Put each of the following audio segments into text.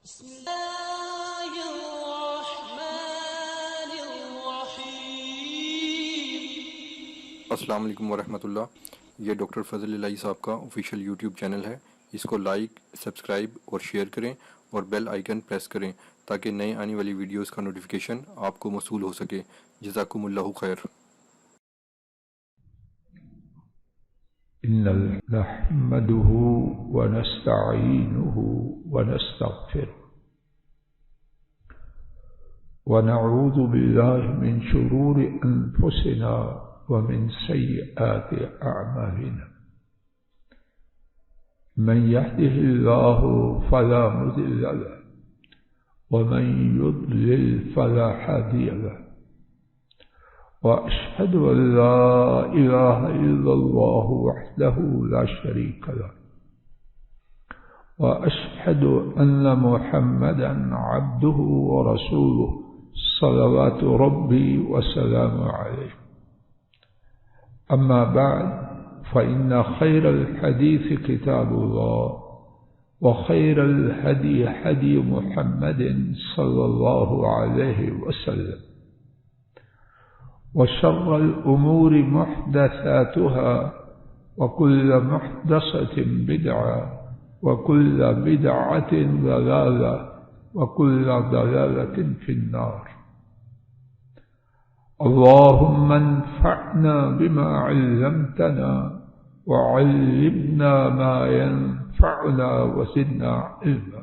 بسم الله الرحمن الرحيم۔ السلام علیکم ورحمۃ اللہ۔ یہ ڈاکٹر فضل الہی صاحب کا آفیشیل یوٹیوب چینل ہے۔ اس کو لائک، سبسکرائب اور شیئر کریں اور بیل آئیکن پریس کریں تاکہ نئے آنے والی ویڈیوز کا نوٹیفیکیشن آپ کو موصول ہو سکے۔ جزاکم اللہ خیر۔ إن نحمده ونستعينه ونستغفره ونعوذ بالله من شرور أنفسنا ومن سيئات أعمالنا من يهده الله فلا مضل له ومن يضلل فلا هادي له وأشهد أن لا إله إلا الله وحده لا شريك له وأشهد أن محمدا عبده ورسوله صلوات ربي وسلامه عليه أما بعد فإن خير الحديث كتاب الله وخير الهدي هدي محمد صلى الله عليه وسلم وشر الأمور محدثاتها وكل محدثة بدعة وكل بدعة ضلالة وكل ضلالة في النار. اللهم انفعنا بما علمتنا وعلمنا ما ينفعنا وزدنا علما.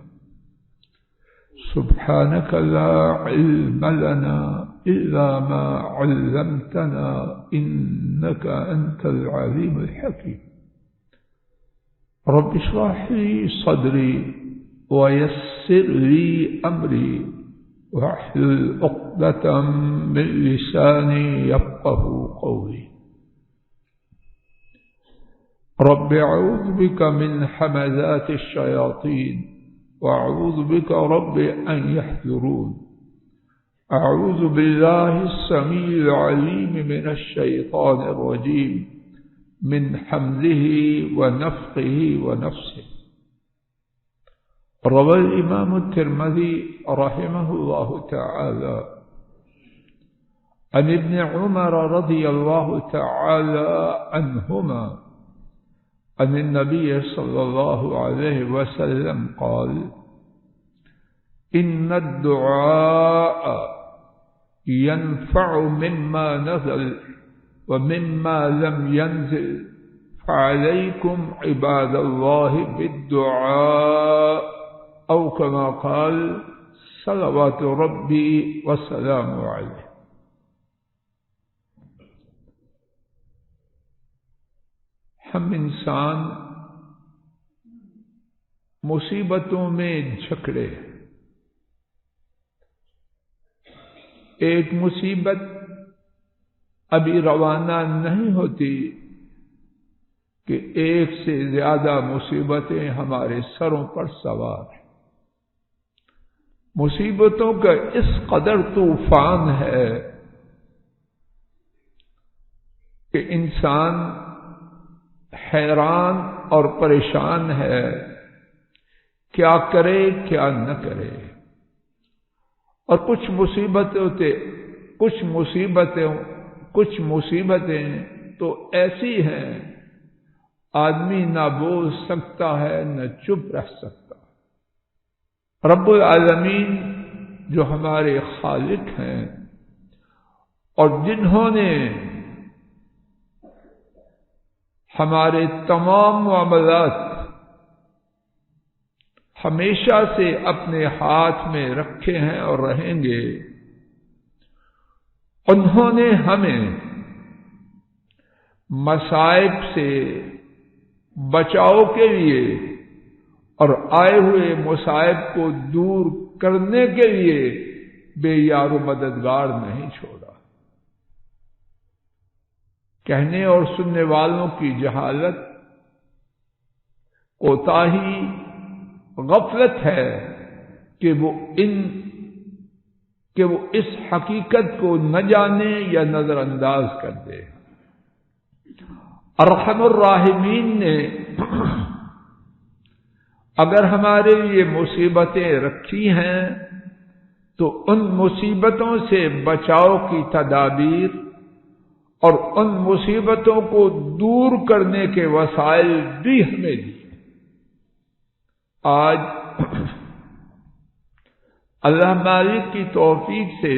سبحانك لا علم لنا إلا ما علمتنا إنك أنت العليم الحكيم. رب اشرح لي صدري ويسر لي أمري واحلل عقدة من لساني يفقهوا قولي. رب أعوذ بك من همزات الشياطين وأعوذ بك رب أن يحضرون. أعوذ بالله السميع العليم من الشيطان الرجيم من حمزه ونفخه ونفسه. روى الإمام الترمذي رحمه الله تعالى عن ابن عمر رضي الله تعالى عنهما أن النبي صلى الله عليه وسلم قال: إن الدعاء ينفع مما نزل ومما لم ينزل فعليكم عباد الله بالدعاء أو كما قال صلوات ربي وسلامه عليه. ہم انسان مصیبتوں میں جھکڑے، ایک مصیبت ابھی روانہ نہیں ہوتی کہ ایک سے زیادہ مصیبتیں ہمارے سروں پر سوار ہیں۔ مصیبتوں کا اس قدر طوفان ہے کہ انسان حیران اور پریشان ہے، کیا کرے کیا نہ کرے۔ اور کچھ مصیبتیں تو ایسی ہیں آدمی نہ بول سکتا ہے نہ چپ رہ سکتا۔ رب العالمین جو ہمارے خالق ہیں اور جنہوں نے ہمارے تمام معاملات ہمیشہ سے اپنے ہاتھ میں رکھے ہیں اور رہیں گے، انہوں نے ہمیں مصائب سے بچاؤ کے لیے اور آئے ہوئے مصائب کو دور کرنے کے لیے بے یار و مددگار نہیں چھوڑا۔ کہنے اور سننے والوں کی جہالت، کوتاہی، غفلت ہے کہ وہ اس حقیقت کو نہ جانے یا نظر انداز کر دے۔ ارحم الراحمین نے اگر ہمارے لیے مصیبتیں رکھی ہیں تو ان مصیبتوں سے بچاؤ کی تدابیر اور ان مصیبتوں کو دور کرنے کے وسائل بھی ہمیں دی۔ آج اللہ مالک کی توفیق سے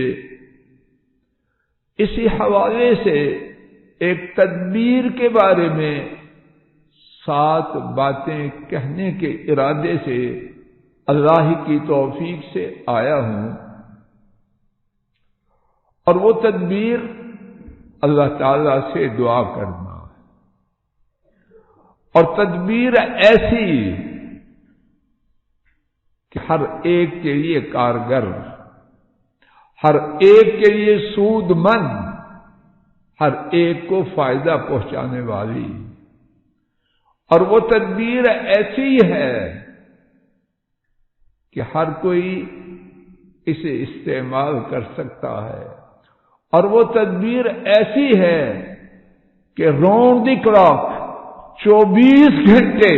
اسی حوالے سے ایک تدبیر کے بارے میں 7 باتیں کہنے کے ارادے سے اللہ کی توفیق سے آیا ہوں، اور وہ تدبیر اللہ تعالی سے دعا کرنا اور تدبیر ایسی کہ ہر ایک کے لیے کارگر، ہر ایک کے لیے سود مند، ہر ایک کو فائدہ پہنچانے والی، اور وہ تدبیر ایسی ہے کہ ہر کوئی اسے استعمال کر سکتا ہے، اور وہ تدبیر ایسی ہے کہ راؤنڈ دی کلاک 24 گھنٹے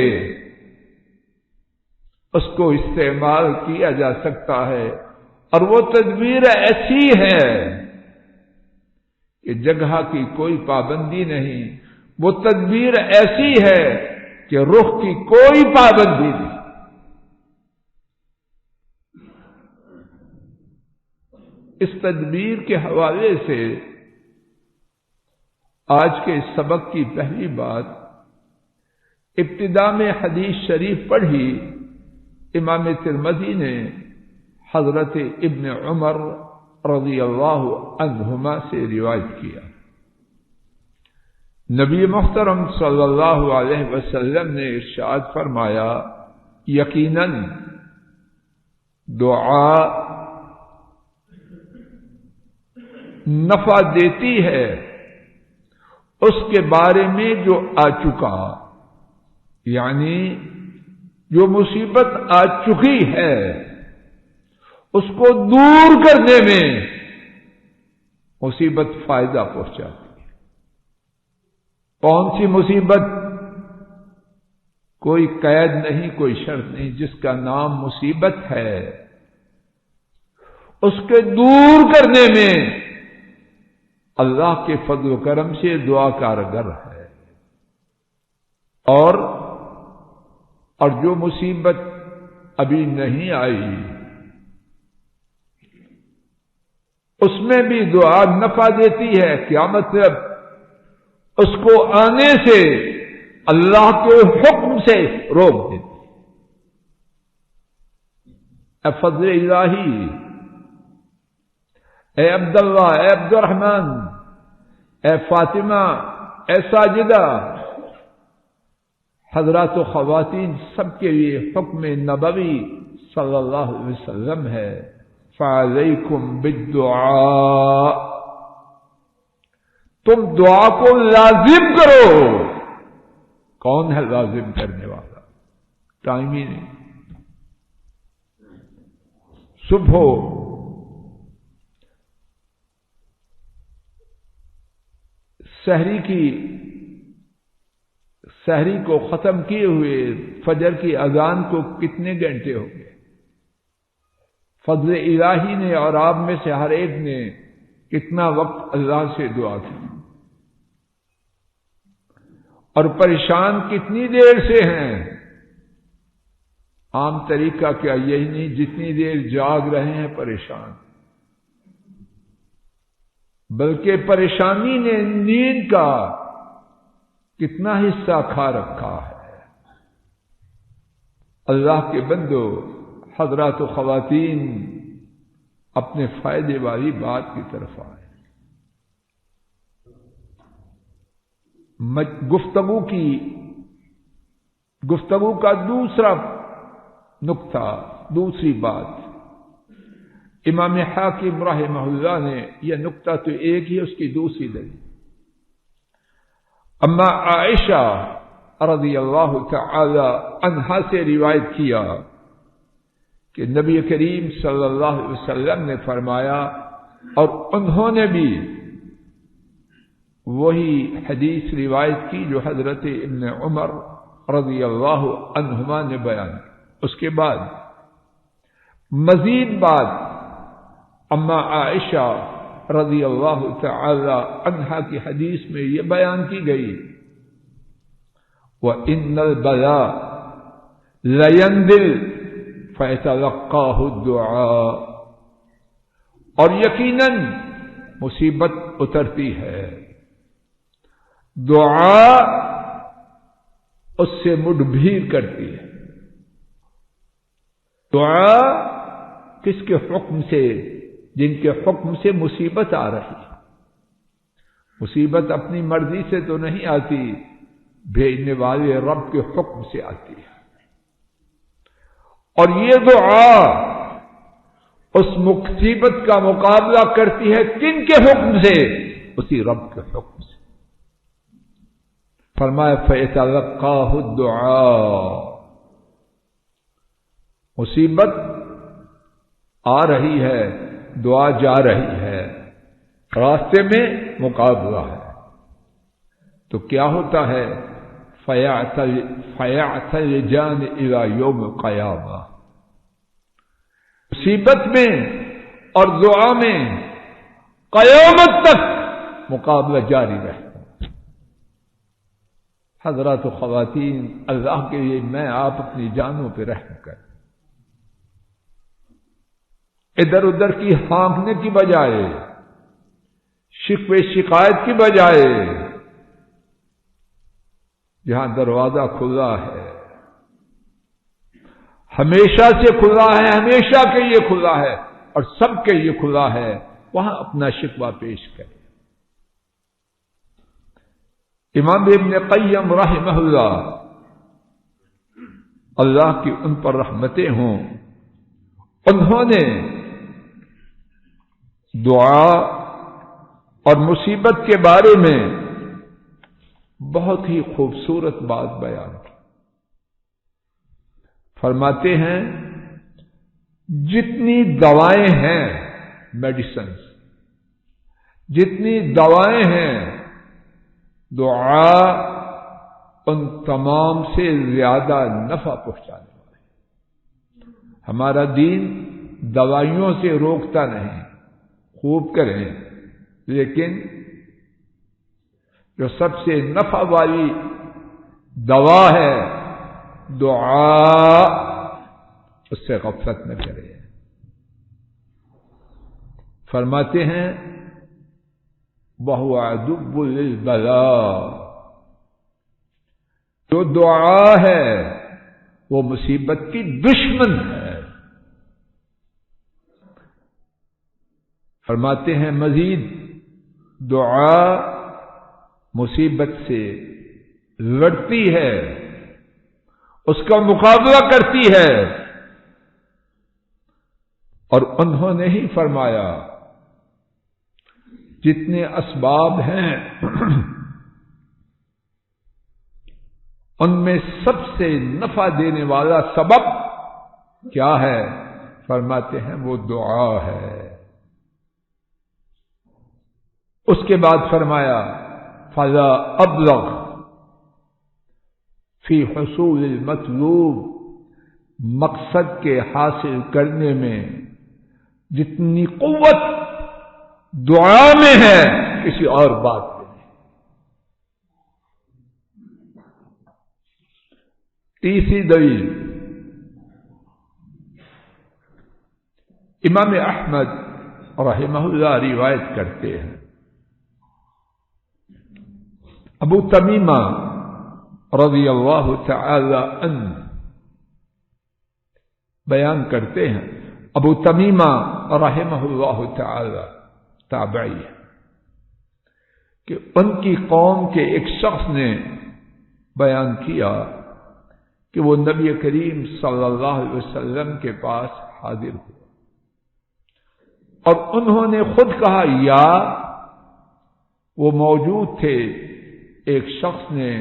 اس کو استعمال کیا جا سکتا ہے، اور وہ تدبیر ایسی ہے کہ جگہ کی کوئی پابندی نہیں، وہ تدبیر ایسی ہے کہ رخ کی کوئی پابندی نہیں۔ اس تدبیر کے حوالے سے آج کے سبق کی پہلی بات، ابتدا میں حدیث شریف پڑھی، امام ترمذی نے حضرت ابن عمر رضی اللہ عنہما سے روایت کیا، نبی محترم صلی اللہ علیہ وسلم نے ارشاد فرمایا، یقیناً دعا نفع دیتی ہے اس کے بارے میں جو آ چکا، یعنی جو مصیبت آ چکی ہے اس کو دور کرنے میں مصیبت فائدہ پہنچاتی ہے۔ کون سی مصیبت؟ کوئی قید نہیں، کوئی شرط نہیں، جس کا نام مصیبت ہے اس کے دور کرنے میں اللہ کے فضل و کرم سے دعا کارگر ہے، اور جو مصیبت ابھی نہیں آئی اس میں بھی دعا نفع دیتی ہے۔ کیا مطلب؟ اس کو آنے سے اللہ کے حکم سے روک دیتی ہے۔ اے فضل الہی، اے عبداللہ، اے عبد الرحمن، اے فاطمہ، اے ساجدہ، حضرات و خواتین سب کے لیے حکم نبوی صلی اللہ علیہ وسلم ہے، فعلیکم بالدعاء، تم دعا کو لازم کرو۔ کون ہے لازم کرنے والا؟ ٹائم ہی نہیں۔ صبح سحری کو ختم کیے ہوئے فجر کی اذان کو کتنے گھنٹے ہو گئے؟ فضل الہی نے اور آپ میں سے ہر ایک نے کتنا وقت اللہ سے دعا کی، اور پریشان کتنی دیر سے ہیں؟ عام طریقہ کیا یہی نہیں، جتنی دیر جاگ رہے ہیں پریشان، بلکہ پریشانی نے نیند کا کتنا حصہ کھا رکھا ہے۔ اللہ کے بندو، حضرات و خواتین، اپنے فائدے والی بات کی طرف آئے۔ گفتگو کا دوسرا نقطہ، دوسری بات، امام حاکم رحمہ اللہ نے یہ نقطہ تو ایک ہی، اس کی دوسری دلیل، اما عائشہ رضی اللہ تعالی عنہا سے روایت کیا کہ نبی کریم صلی اللہ علیہ وسلم نے فرمایا، اور انہوں نے بھی وہی حدیث روایت کی جو حضرت ابن عمر رضی اللہ عنہما نے بیان کی۔ اس کے بعد مزید بات اما عائشہ رضی اللہ تعالی عنہا کی حدیث میں یہ بیان کی گئی وَإِنَّ الْبَلَاءَ لَيَنْزِلُ فَيَتَلَقَّاهُ الدُّعَاءُ، اور یقیناً مصیبت اترتی ہے، دعا اس سے مڈبھیر کرتی ہے۔ دعا کس کے حکم سے؟ جن کے حکم سے مصیبت آ رہی ہے۔ مصیبت اپنی مرضی سے تو نہیں آتی، بھیجنے والے رب کے حکم سے آتی ہے۔ اور یہ دعا اس مصیبت کا مقابلہ کرتی ہے کن کے حکم سے؟ اسی رب کے حکم سے۔ فرمایا فَيَتَلَقَّاهُ الدُّعَاءُ، مصیبت آ رہی ہے، دعا جا رہی ہے، راستے میں مقابلہ ہے، تو کیا ہوتا ہے؟ فَيَعْتَلِجَانِ إِلَى يَوْمِ الْقِيَامَةِ، مصیبت میں اور دعا میں قیامت تک مقابلہ جاری رہے۔ حضرات و خواتین، اللہ کے لیے میں آپ اپنی جانوں پہ رحم کریں۔ ادھر ادھر کی ہانکنے کی بجائے، شکوے شکایت کی بجائے، جہاں دروازہ کھلا ہے، ہمیشہ سے کھلا ہے، ہمیشہ کے لیے کھلا ہے اور سب کے لیے کھلا ہے، وہاں اپنا شکوہ پیش کریں۔ امام ابن قیم رحمہ اللہ، اللہ کی ان پر رحمتیں ہوں، انہوں نے دعا اور مصیبت کے بارے میں بہت ہی خوبصورت بات بیان کی۔ فرماتے ہیں جتنی دوائیں ہیں، میڈیسنز، جتنی دوائیں ہیں، دعا ان تمام سے زیادہ نفع پہنچانے والی۔ ہمارا دین دوائیوں سے روکتا نہیں، خوب کریں، لیکن جو سب سے نفع والی دوا ہے دعا، اس سے غفلت نہ کریں۔ فرماتے ہیں وَهُوَ عَدُوٌّ لِلْبَلَاءِ، جو دعا ہے وہ مصیبت کی دشمن ہے۔ فرماتے ہیں مزید دعا مصیبت سے لڑتی ہے، اس کا مقابلہ کرتی ہے، اور انہوں نے ہی فرمایا جتنے اسباب ہیں ان میں سب سے نفع دینے والا سبب کیا ہے؟ فرماتے ہیں وہ دعا ہے۔ اس کے بعد فرمایا فَلَا أَبْلَغْ فِي حُصُولِ الْمَطْلُوبِ، مقصد کے حاصل کرنے میں جتنی قوت دعا میں ہے کسی اور بات میں نہیں۔ تیسری دلیل امام احمد رحمہ اللہ روایت کرتے ہیں، ابو تمیمہ رضی اللہ تعالی عنہ بیان کرتے ہیں، ابو تمیمہ رحمہ اللہ تعالی تابعی ہے، کہ ان کی قوم کے ایک شخص نے بیان کیا کہ وہ نبی کریم صلی اللہ علیہ وسلم کے پاس حاضر ہوئے اور انہوں نے خود کہا یا وہ موجود تھے، ایک شخص نے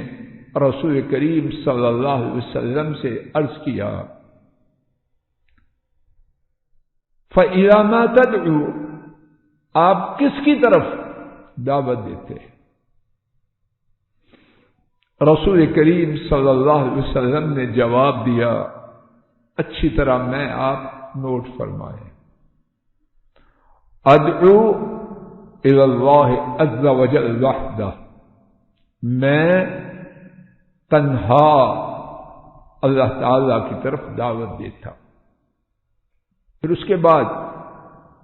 رسول کریم صلی اللہ علیہ وسلم سے عرض کیا فَإِلَى مَا تَدْعُو، آپ کس کی طرف دعوت دیتے؟ رسول کریم صلی اللہ علیہ وسلم نے جواب دیا اچھی طرح میں آپ نوٹ فرمائیں. ادعو الی اللہ عز وجل وحدہ، میں تنہا اللہ تعالی کی طرف دعوت دیتا. پھر اس کے بعد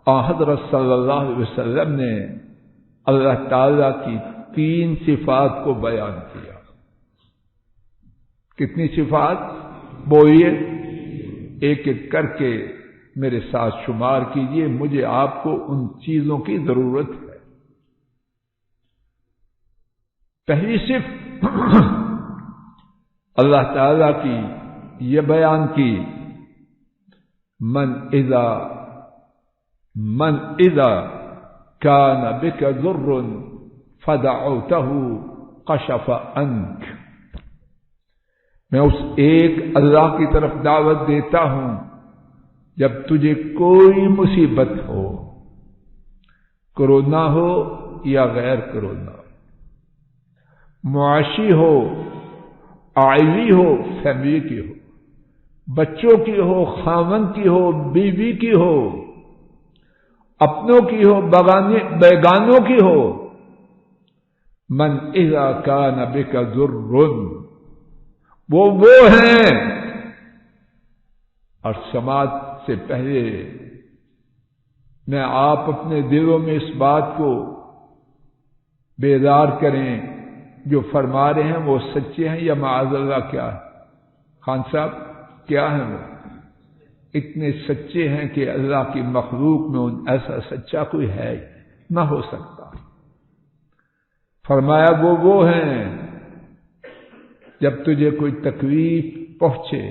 حضرت صلی اللہ علیہ وسلم نے اللہ تعالی کی 3 صفات کو بیان کیا. کتنی صفات؟ بولیے ایک ایک کر کے میرے ساتھ شمار کیجئے، مجھے آپ کو ان چیزوں کی ضرورت ہے. پہلی صفت اللہ تعالی کی یہ بیان کی، من اذا کان بک ضر فدعوتہ کشف عنک. میں اس ایک اللہ کی طرف دعوت دیتا ہوں جب تجھے کوئی مصیبت ہو، کرونا ہو یا غیر کرونا، معاشی ہو، عائلی ہو، فیملی کی ہو، بچوں کی ہو، خاوند کی ہو، بیوی کی ہو، اپنوں کی ہو، بیگانوں کی ہو. من اذا کان بک ضر، وہ ہیں. اور سماعت سے پہلے میں آپ اپنے دلوں میں اس بات کو بیدار کریں، جو فرما رہے ہیں وہ سچے ہیں یا معاذ اللہ کیا ہے؟ خان صاحب کیا ہیں وہ؟ اتنے سچے ہیں کہ اللہ کی مخلوق میں ایسا سچا کوئی ہے نہ ہو سکتا. فرمایا وہ ہیں جب تجھے کوئی تکلیف پہنچے،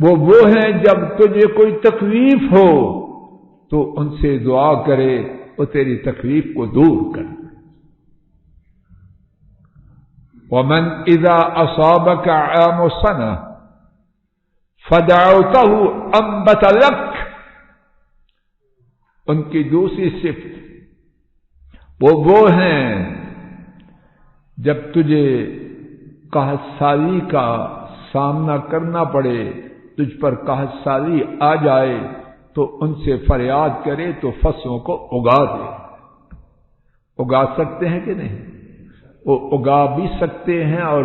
وہ ہیں جب تجھے کوئی تکلیف ہو تو ان سے دعا کرے، وہ تیری تکلیف کو دور کر دے. ومن اذا اصابك عام سنة فدعوته انبت لك. ان کی دوسری صفت وہ ہیں جب تجھے قحط سالی کا سامنا کرنا پڑے، تجھ پر قحط سالی آ جائے تو ان سے فریاد کرے تو فصلوں کو اگا دے. اگا سکتے ہیں کہ نہیں؟ وہ اگا بھی سکتے ہیں اور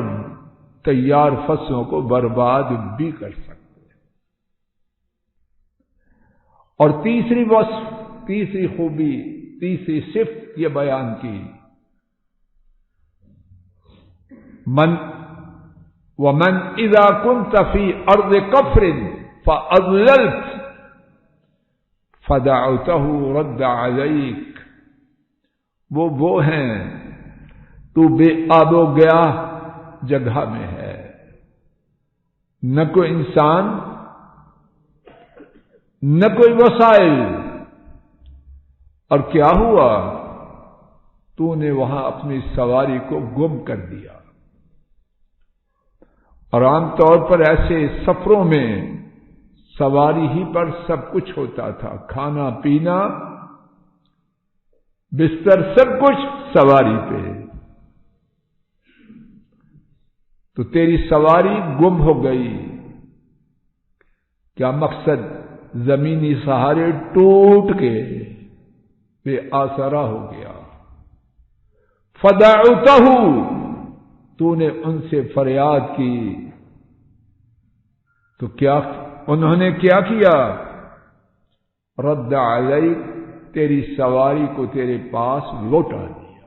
تیار فصلوں کو برباد بھی کر سکتے ہیں. اور تیسری وصف، تیسری خوبی، تیسری صفت یہ بیان کی، ومن اذا كنت في ارض كفر فاضللت فدعوته رد عليك. وہ ہیں تو بے آب و گیا جگہ میں ہے، نہ کوئی انسان، نہ کوئی وسائل، اور کیا ہوا؟ تو نے وہاں اپنی سواری کو گم کر دیا. اور عام طور پر ایسے سفروں میں سواری ہی پر سب کچھ ہوتا تھا، کھانا پینا، بستر، سب کچھ سواری پہ. تو تیری سواری گم ہو گئی. کیا مقصد؟ زمینی سہارے ٹوٹ کے بے آسرا ہو گیا. فدعوتہ، تو نے ان سے فریاد کی تو کیا انہوں نے کیا کیا؟ رد علیک، تیری سواری کو تیرے پاس لوٹا دیا.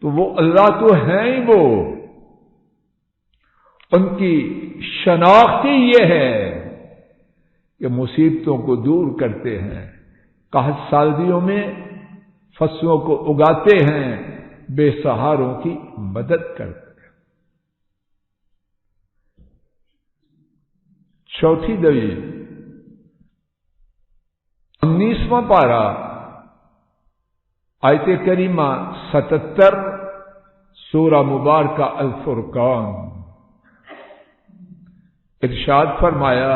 تو وہ اللہ تو ہیں ہی، وہ ان کی شناخت ہی یہ ہے کہ مصیبتوں کو دور کرتے ہیں، قحط سالیوں میں فصلوں کو اگاتے ہیں، بے سہاروں کی مدد کرتے ہیں. چوتھی دلیل 19واں پارہ آیت کریمہ 77 سورہ مبارکہ الفرقان. ارشاد فرمایا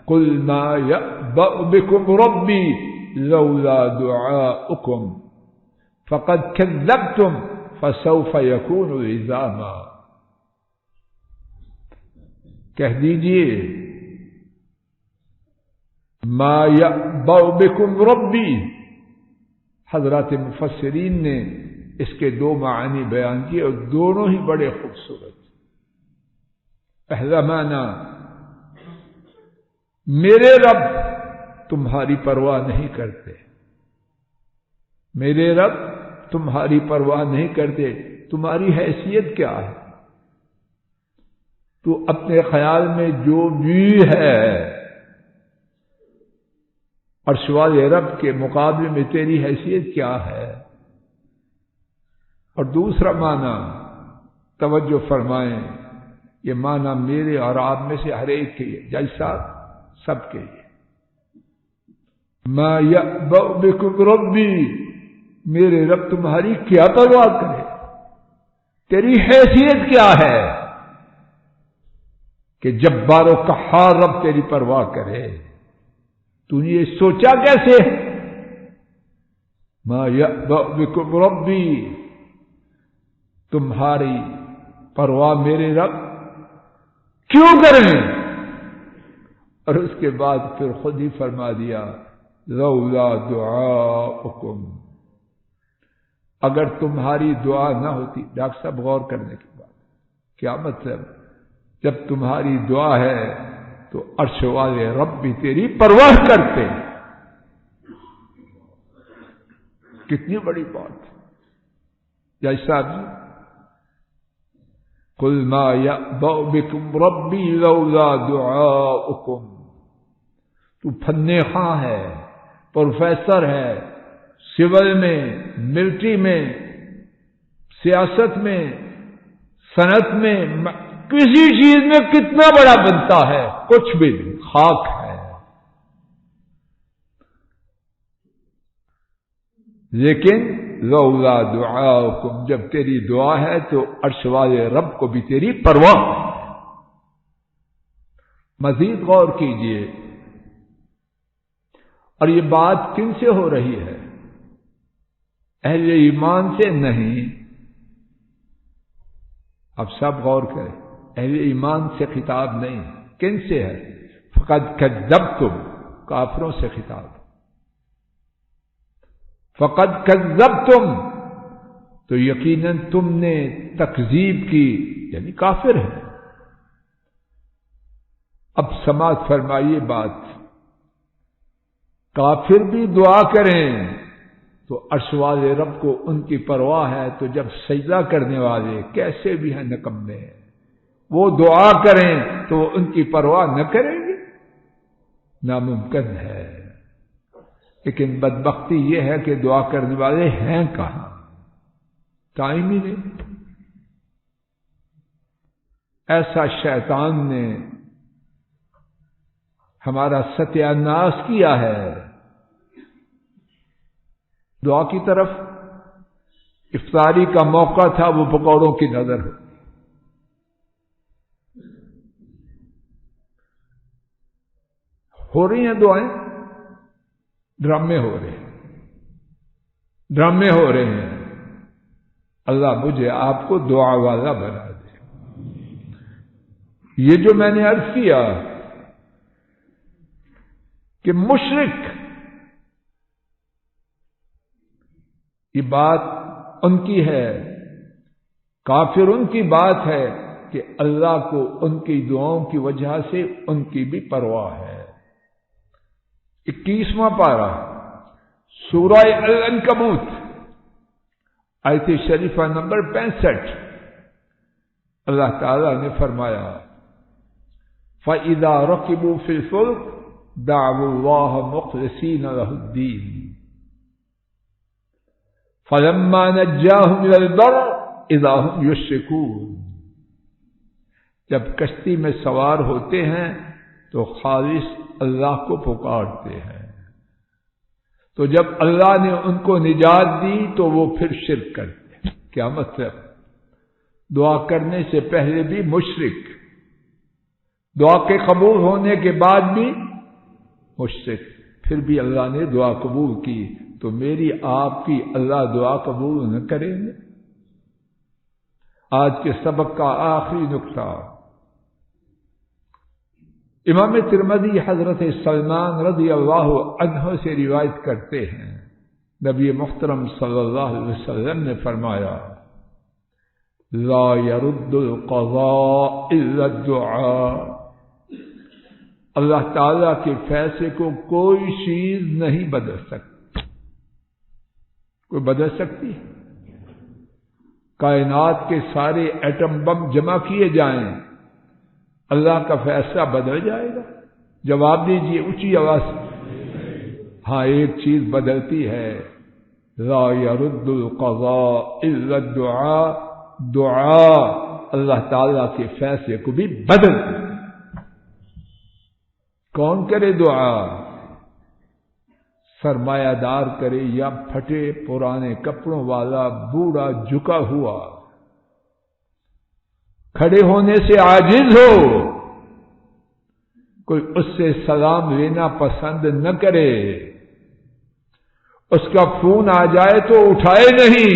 قل ما یأبأ بکم ربی لولا دعاؤکم فقد کذبتم فسوف یکون لزاما. کہہ دیجئے ما یعبأ بکم ربی. حضرات مفسرین نے اس کے دو معنی بیان کیے اور دونوں ہی بڑے خوبصورت. پہلا معنی میرے رب تمہاری پرواہ نہیں کرتے. میرے رب تمہاری پرواہ نہیں کرتے. تمہاری حیثیت کیا ہے؟ تو اپنے خیال میں جو بھی ہے عرش والے رب کے مقابلے میں تیری حیثیت کیا ہے؟ اور دوسرا معنی توجہ فرمائیں، یہ معنی میرے اور آپ میں سے ہر ایک کے لیے جیسا سب کے لیے. ما یعبأ بکم ربی، میرے رب تمہاری کیا پرواہ کرے؟ تیری حیثیت کیا ہے کہ جبار و قہار رب تیری پرواہ کرے؟ تو نے یہ سوچا کیسے؟ ما یعبأ بکم ربی، تمہاری پرواہ میرے رب کیوں کریں؟ اور اس کے بعد پھر خود ہی فرما دیا لولا دعاؤکم، اگر تمہاری دعا نہ ہوتی. ڈاکٹر صاحب غور کرنے کی بات کیا مطلب؟ جب تمہاری دعا ہے تو عرش والے رب بھی تیری پرواہ کرتے. کتنی بڑی بات. جیسا قل ما یعبأ بکم ربی لولا دعاؤکم. تو فن خواں ہے، پروفیسر ہے، سول میں، ملٹری میں، سیاست میں، صنعت میں، کسی چیز میں کتنا بڑا بنتا ہے، کچھ بھی نہیں، خاک ہے. لیکن لولا دعاؤکم، جب تیری دعا ہے تو عرش والے رب کو بھی تیری پرواہ ہے. مزید غور کیجئے. اور یہ بات کن سے ہو رہی ہے؟ اہل ایمان سے نہیں. اب سب غور کریں، اہل ایمان سے خطاب نہیں. کن سے ہے؟ فقد کذبتم، کافروں سے خطاب. فقد کذبتم تو یقیناً تم نے تکذیب کی، یعنی کافر ہے. اب سماعت فرمائیے بات. کافر بھی دعا کریں تو عرش والے رب کو ان کی پرواہ ہے. تو جب سجدہ کرنے والے کیسے بھی ہیں نکمے ہیں، وہ دعا کریں تو وہ ان کی پرواہ نہ کریں گے؟ ناممکن ہے. لیکن بدبختی یہ ہے کہ دعا کرنے والے ہیں کہاں؟ ٹائم ہی نہیں. ایسا شیطان نے ہمارا ستیہ ناش کیا ہے. دعا کی طرف افطاری کا موقع تھا، وہ پکوڑوں کی نظر ہو رہی ہیں دعائیں. ڈرامے ہو رہے ہیں، ڈرامے ہو رہے ہیں. اللہ مجھے آپ کو دعا والا بنا دے. یہ جو میں نے عرض کیا کہ مشرک، یہ بات ان کی ہے، کافر ان کی بات ہے کہ اللہ کو ان کی دعاؤں کی وجہ سے ان کی بھی پرواہ ہے. 21واں پارہ سورہ العنکبوت آیت شریفہ نمبر 65. اللہ تعالی نے فرمایا فَإِذَا رَكِبُوا فِي الْفُلْكِ دعوا اللہ مخلصین لہ الدین فلما نجاہم الی البر اذا ہم یشرکون. جب کشتی میں سوار ہوتے ہیں تو خالص اللہ کو پکارتے ہیں. تو جب اللہ نے ان کو نجات دی تو وہ پھر شرک کرتے ہیں. کیا مطلب؟ دعا کرنے سے پہلے بھی مشرک، دعا کے قبول ہونے کے بعد بھی مشرک. پھر بھی اللہ نے دعا قبول کی، تو میری آپ کی اللہ دعا قبول نہ کریں گے؟ آج کے سبق کا آخری نقطہ، امام ترمذی حضرت سلمان رضی اللہ عنہ سے روایت کرتے ہیں، نبی محترم صلی اللہ علیہ وسلم نے فرمایا لا يرد القضاء الا الدعاء، اللہ تعالی کے فیصلے کو کوئی چیز نہیں بدل سکتی۔ کوئی بدل سکتی؟ کائنات کے سارے ایٹم بم جمع کیے جائیں، اللہ کا فیصلہ بدل جائے گا؟ جواب دیجیے اونچی آواز سے۔ ہاں، ایک چیز بدلتی ہے، لا يرد القضاء الا الدعاء، دعا اللہ تعالی کے فیصلے کو بھی بدلتی۔ کون کرے دعا؟ سرمایہ دار کرے یا پھٹے پرانے کپڑوں والا بوڑھا جھکا ہوا کھڑے ہونے سے عاجز ہو، کوئی اس سے سلام لینا پسند نہ کرے، اس کا فون آ جائے تو اٹھائے نہیں،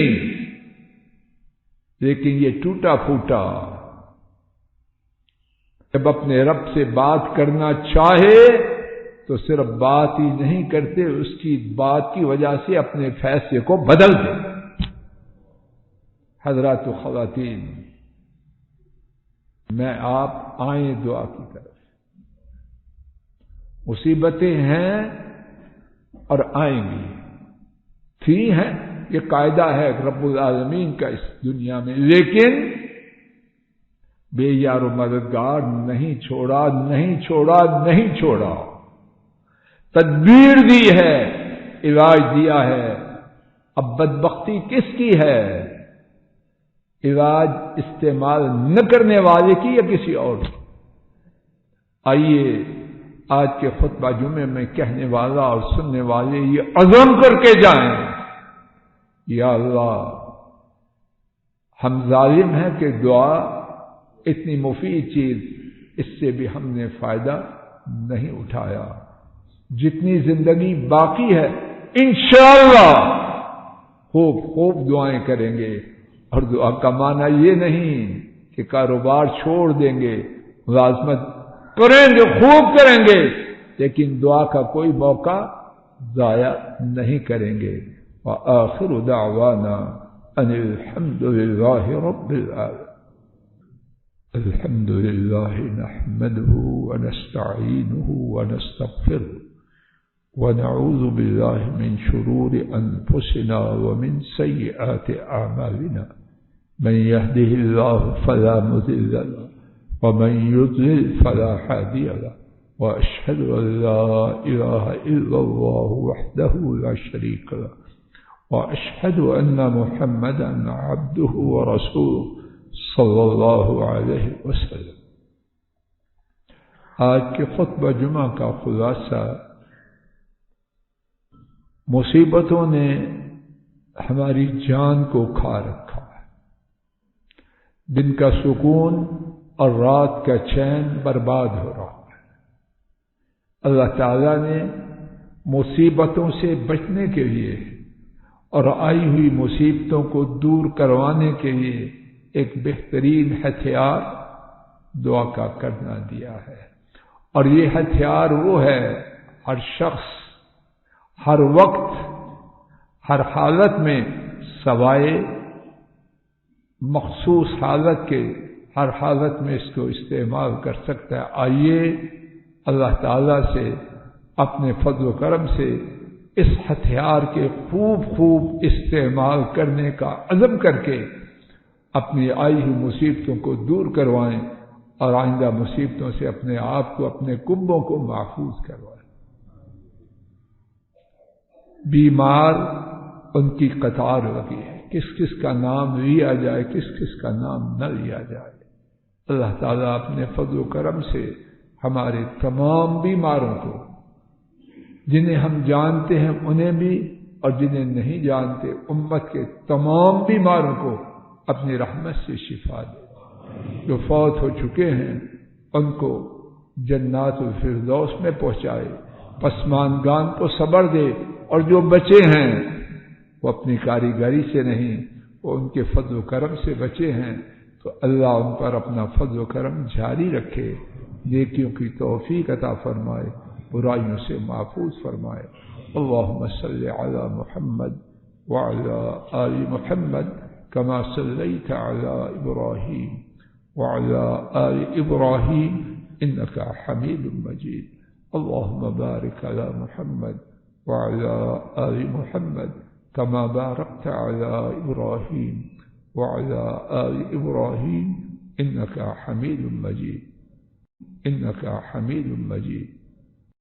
لیکن یہ ٹوٹا پھوٹا جب اپنے رب سے بات کرنا چاہے تو صرف بات ہی نہیں کرتے، اس کی بات کی وجہ سے اپنے فیصلے کو بدل دے۔ حضرات و خواتین، میں آپ آئیں دعا کی طرف۔ مصیبتیں ہیں اور آئیں گی، تھی ہیں، یہ قاعدہ ہے رب العالمین کا اس دنیا میں، لیکن بے یار و مددگار نہیں چھوڑا، نہیں چھوڑا، نہیں چھوڑا۔ تدبیر دی ہے، علاج دیا ہے، اب بدبختی کس کی ہے؟ علاج استعمال نہ کرنے والے کی یا کسی اور کی؟ آئیے آج کے خطبہ جمعے میں کہنے والا اور سننے والے یہ عزم کر کے جائیں، یا اللہ ہم ظالم ہیں کہ دعا اتنی مفید چیز، اس سے بھی ہم نے فائدہ نہیں اٹھایا۔ جتنی زندگی باقی ہے انشاءاللہ خوب خوب دعائیں کریں گے، اور دعا کا معنی یہ نہیں کہ کاروبار چھوڑ دیں گے، ملازمت کریں گے، خوب کریں گے، لیکن دعا کا کوئی موقع ضائع نہیں کریں گے۔ وآخر دعوانا ان الحمد للہ رب العالمین۔ الحمد للہ نحمده ونستعینه ونستغفره ونعوذ باللہ من شرور انفسنا ومن سیئات اعمالنا، من يهده الله فلا مضل له ومن يضلل فلا هادي له، واشهد ان لا اله الا الله وحده لا شريك له، واشهد ان محمدا عبده ورسوله صلی اللہ علیہ وسلم۔ آج کے خطبہ جمعہ کا خلاصہ، مصیبتوں نے ہماری جان کو کھا رکھا ہے، دن کا سکون اور رات کا چین برباد ہو رہا ہے۔ اللہ تعالیٰ نے مصیبتوں سے بچنے کے لیے اور آئی ہوئی مصیبتوں کو دور کروانے کے لیے ایک بہترین ہتھیار دعا کا کرنا دیا ہے، اور یہ ہتھیار وہ ہے، ہر شخص ہر وقت ہر حالت میں سوائے مخصوص حالت کے ہر حالت میں اس کو استعمال کر سکتا ہے۔ آئیے اللہ تعالی سے اپنے فضل و کرم سے اس ہتھیار کے خوب خوب استعمال کرنے کا عزم کر کے اپنی آئی ہوئی مصیبتوں کو دور کروائیں، اور آئندہ مصیبتوں سے اپنے آپ کو، اپنے کنبوں کو محفوظ کروائیں۔ بیمار ان کی قطار لگی ہے، کس کس کا نام لیا جائے، کس کس کا نام نہ لیا جائے۔ اللہ تعالیٰ اپنے فضل و کرم سے ہمارے تمام بیماروں کو، جنہیں ہم جانتے ہیں انہیں بھی اور جنہیں نہیں جانتے، امت کے تمام بیماروں کو اپنی رحمت سے شفا دے۔ جو فوت ہو چکے ہیں ان کو جنات الفردوس میں پہنچائے، پسماندگان کو صبر دے، اور جو بچے ہیں وہ اپنی کاریگری سے نہیں، وہ ان کے فضل و کرم سے بچے ہیں، تو اللہ ان پر اپنا فضل و کرم جاری رکھے۔ نیکیوں کی توفیق عطا فرمائے، برائیوں سے محفوظ فرمائے۔ اللہم صلی علی محمد وعلی آل محمد کما صلیت علی ابراہیم وعلی آل ابراہیم انک حمید مجید۔ اللہم بارک علی محمد وعلی آل محمد کما بارکت علی ابراہیم وعلی آل ابراہیم انک حمید مجید، انک حمید مجید۔